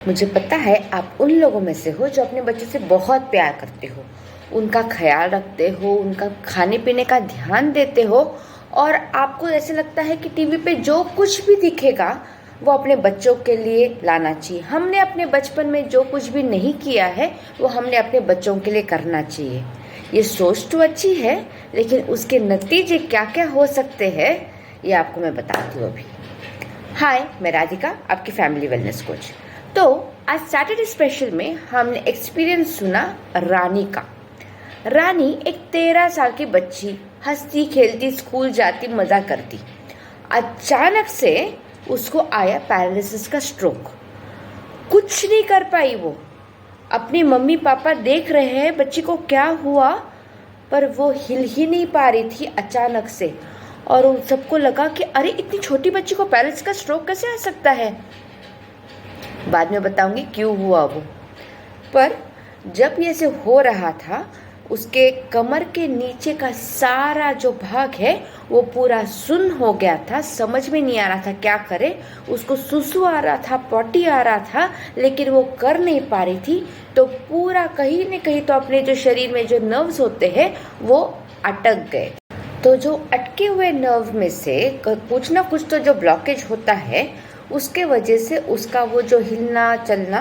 मुझे पता है आप उन लोगों में से हो जो अपने बच्चों से बहुत प्यार करते हो, उनका ख्याल रखते हो, उनका खाने पीने का ध्यान देते हो और आपको ऐसे लगता है कि टीवी पे जो कुछ भी दिखेगा वो अपने बच्चों के लिए लाना चाहिए। हमने अपने बचपन में जो कुछ भी नहीं किया है वो हमने अपने बच्चों के लिए करना चाहिए। ये सोच तो अच्छी है, लेकिन उसके नतीजे क्या क्या हो सकते हैं ये आपको मैं बताती हूँ अभी। हाय, मैं राधिका, आपकी फैमिली वेलनेस कोच। तो आज सैटरडे स्पेशल में हमने एक्सपीरियंस सुना रानी का। रानी एक 13 साल की बच्ची, हंसती खेलती स्कूल जाती मज़ा करती। अचानक से उसको आया पैरालिसिस का स्ट्रोक। कुछ नहीं कर पाई वो। अपनी मम्मी पापा देख रहे हैं बच्ची को क्या हुआ, पर वो हिल ही नहीं पा रही थी अचानक से। और उन सबको लगा कि अरे इतनी छोटी बच्ची को पैरालिसिस का स्ट्रोक कैसे आ सकता है। बाद में बताऊंगी क्यों हुआ वो। पर जब ये से हो रहा था, उसके कमर के नीचे का सारा जो भाग है वो पूरा सुन्न हो गया था। समझ में नहीं आ रहा था क्या करे। उसको सुसु आ रहा था, पॉटी आ रहा था, लेकिन वो कर नहीं पा रही थी। तो पूरा कहीं न कहीं तो अपने जो शरीर में जो नर्व्स होते हैं वो अटक गए। तो जो अटके हुए नर्व में से कुछ ना कुछ तो जो ब्लॉकेज होता है, उसके वजह से उसका वो जो हिलना चलना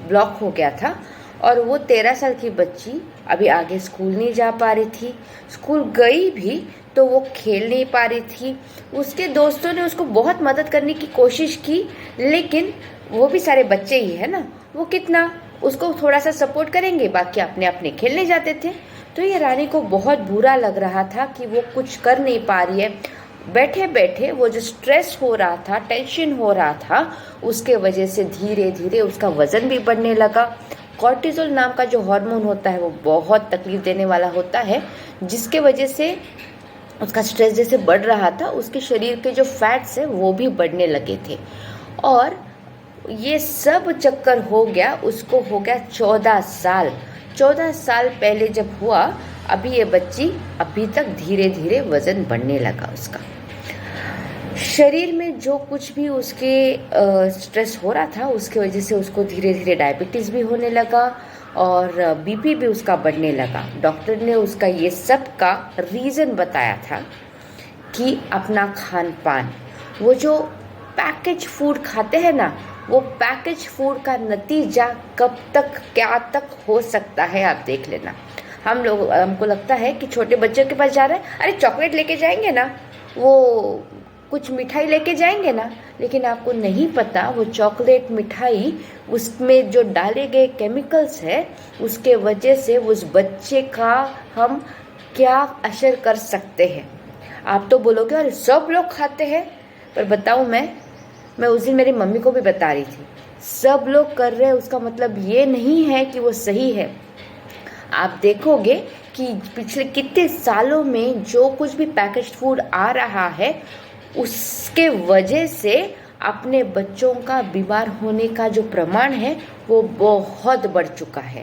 ब्लॉक हो गया था। और वो 13 साल की बच्ची अभी आगे स्कूल नहीं जा पा रही थी। स्कूल गई भी तो वो खेल नहीं पा रही थी। उसके दोस्तों ने उसको बहुत मदद करने की कोशिश की, लेकिन वो भी सारे बच्चे ही है ना, वो कितना उसको थोड़ा सा सपोर्ट करेंगे, बाकी अपने अपने खेलने जाते थे। तो ये रानी को बहुत बुरा लग रहा था कि वो कुछ कर नहीं पा रही है। बैठे बैठे वो जो स्ट्रेस हो रहा था, टेंशन हो रहा था, उसके वजह से धीरे धीरे उसका वज़न भी बढ़ने लगा। कॉर्टिसोल नाम का जो हार्मोन होता है वो बहुत तकलीफ देने वाला होता है, जिसके वजह से उसका स्ट्रेस जैसे बढ़ रहा था, उसके शरीर के जो फैट्स है वो भी बढ़ने लगे थे। और ये सब चक्कर हो गया, उसको हो गया 14 साल। 14 साल पहले जब हुआ, अभी ये बच्ची अभी तक धीरे धीरे वज़न बढ़ने लगा उसका। शरीर में जो कुछ भी उसके स्ट्रेस हो रहा था, उसके वजह से उसको धीरे धीरे डायबिटीज़ भी होने लगा और बीपी भी उसका बढ़ने लगा। डॉक्टर ने उसका ये सब का रीज़न बताया था कि अपना खान पान, वो जो पैकेज फूड खाते हैं ना, वो पैकेज फूड का नतीजा कब तक क्या तक हो सकता है आप देख लेना। हमको लगता है कि छोटे बच्चों के पास जा रहे हैं, अरे चॉकलेट लेके जाएंगे ना, वो कुछ मिठाई लेके जाएंगे ना, लेकिन आपको नहीं पता वो चॉकलेट मिठाई उसमें जो डाले गए केमिकल्स है, उसके वजह से उस बच्चे का हम क्या असर कर सकते हैं। आप तो बोलोगे अरे सब लोग खाते हैं, पर बताऊँ मैं उस दिन मेरी मम्मी को भी बता रही थी, सब लोग कर रहे हैं उसका मतलब ये नहीं है कि वो सही है। आप देखोगे कि पिछले कितने सालों में जो कुछ भी पैकेज्ड फूड आ रहा है, उसके वजह से अपने बच्चों का बीमार होने का जो प्रमाण है वो बहुत बढ़ चुका है।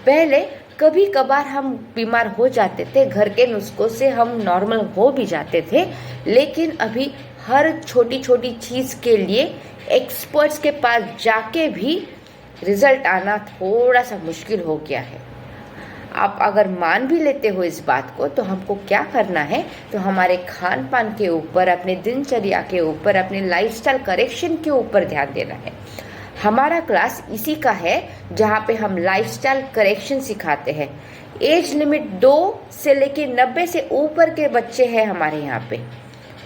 पहले कभी कभार हम बीमार हो जाते थे, घर के नुस्खों से हम नॉर्मल हो भी जाते थे, लेकिन अभी हर छोटी छोटी चीज़ के लिए एक्सपर्ट्स के पास जाके भी रिजल्ट आना थोड़ा सा मुश्किल हो गया है। आप अगर मान भी लेते हो इस बात को, तो हमको क्या करना है, तो हमारे खान पान के ऊपर, अपने दिनचर्या के ऊपर, अपने लाइफस्टाइल करेक्शन के ऊपर ध्यान देना है। हमारा क्लास इसी का है जहाँ पे हम लाइफस्टाइल करेक्शन सिखाते हैं। एज लिमिट 2 से लेके 90 से ऊपर के बच्चे हैं हमारे यहाँ पे।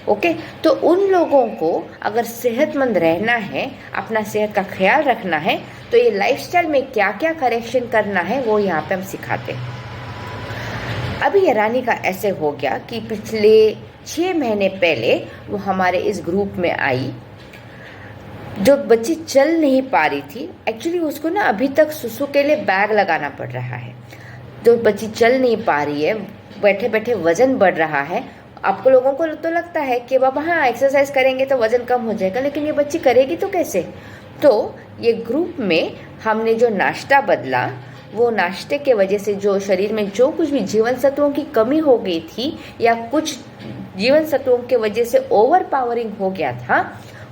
ओके, तो उन लोगों को अगर सेहतमंद रहना है, अपना सेहत का ख्याल रखना है, तो ये लाइफस्टाइल में क्या क्या करेक्शन करना है वो यहाँ पे हम सिखाते हैं। अभी ये रानी का ऐसे हो गया कि पिछले 6 महीने पहले वो हमारे इस ग्रुप में आई। जो बच्ची चल नहीं पा रही थी, एक्चुअली उसको ना अभी तक सुसु के लिए बैग लगाना पड़ रहा है। जो बच्ची चल नहीं पा रही है, बैठे बैठे वजन बढ़ रहा है। आपको लोगों को तो लगता है कि बाबा हाँ एक्सरसाइज करेंगे तो वजन कम हो जाएगा, लेकिन ये बच्ची करेगी तो कैसे। तो ये ग्रुप में हमने जो नाश्ता बदला, वो नाश्ते के वजह से जो शरीर में जो कुछ भी जीवन सत्वों की कमी हो गई थी या कुछ जीवन सत्वों के वजह से ओवर पावरिंग हो गया था,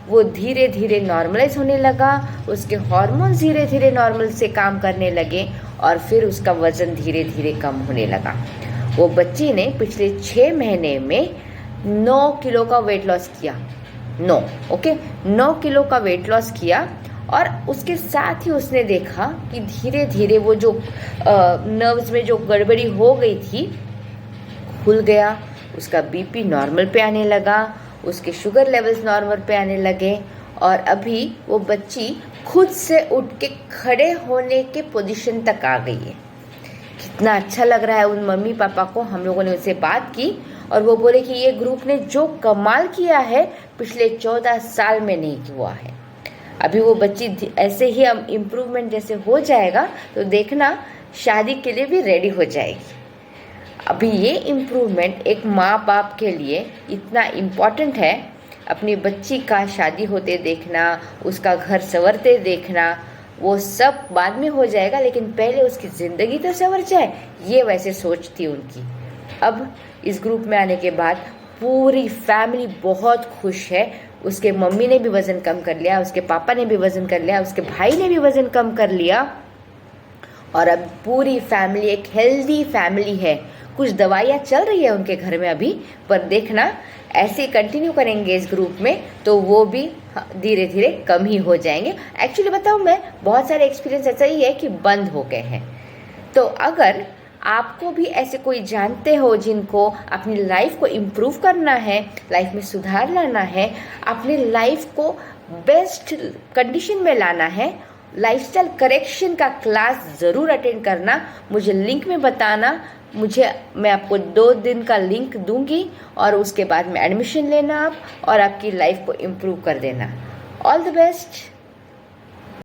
वो धीरे धीरे नॉर्मलाइज होने लगा, उसके हार्मोन्स धीरे धीरे नॉर्मल से काम करने लगे और फिर उसका वज़न धीरे धीरे कम होने लगा। वो बच्ची ने पिछले 6 महीने में 9 किलो का वेट लॉस किया। 9 किलो का वेट लॉस किया और उसके साथ ही उसने देखा कि धीरे धीरे वो जो नर्व्स में जो गड़बड़ी हो गई थी खुल गया, उसका बीपी नॉर्मल पे आने लगा, उसके शुगर लेवल्स नॉर्मल पे आने लगे और अभी वो बच्ची खुद से उठ के खड़े होने के पोजीशन तक आ गई है। कितना अच्छा लग रहा है उन मम्मी पापा को। हम लोगों ने उनसे बात की और वो बोले कि ये ग्रुप ने जो कमाल किया है पिछले 14 साल में नहीं हुआ है। अभी वो बच्ची ऐसे ही हम इम्प्रूवमेंट जैसे हो जाएगा तो देखना शादी के लिए भी रेडी हो जाएगी। अभी ये इम्प्रूवमेंट एक माँ बाप के लिए इतना इम्पॉर्टेंट है। अपनी बच्ची का शादी होते देखना, उसका घर संवरते देखना, वो सब बाद में हो जाएगा, लेकिन पहले उसकी ज़िंदगी तो संवर जाए, ये वैसे सोच थी उनकी। अब इस ग्रुप में आने के बाद पूरी फैमिली बहुत खुश है। उसके मम्मी ने भी वज़न कम कर लिया, उसके पापा ने भी वज़न कर लिया, उसके भाई ने भी वज़न कम कर लिया और अब पूरी फैमिली एक हेल्दी फैमिली है। कुछ दवाइयाँ चल रही है उनके घर में अभी, पर देखना ऐसे कंटिन्यू करेंगे इस ग्रुप में तो वो भी धीरे धीरे कम ही हो जाएंगे। एक्चुअली बताऊँ मैं, बहुत सारे एक्सपीरियंस ऐसा ही है कि बंद हो गए हैं। तो अगर आपको भी ऐसे कोई जानते हो जिनको अपनी लाइफ को इम्प्रूव करना है, लाइफ में सुधार लाना है, अपनी लाइफ को बेस्ट कंडीशन में लाना है, लाइफस्टाइल करेक्शन का क्लास ज़रूर अटेंड करना, मुझे लिंक में बताना। मैं आपको 2 दिन का लिंक दूंगी और उसके बाद में एडमिशन लेना आप और आपकी लाइफ को इम्प्रूव कर देना। All the best.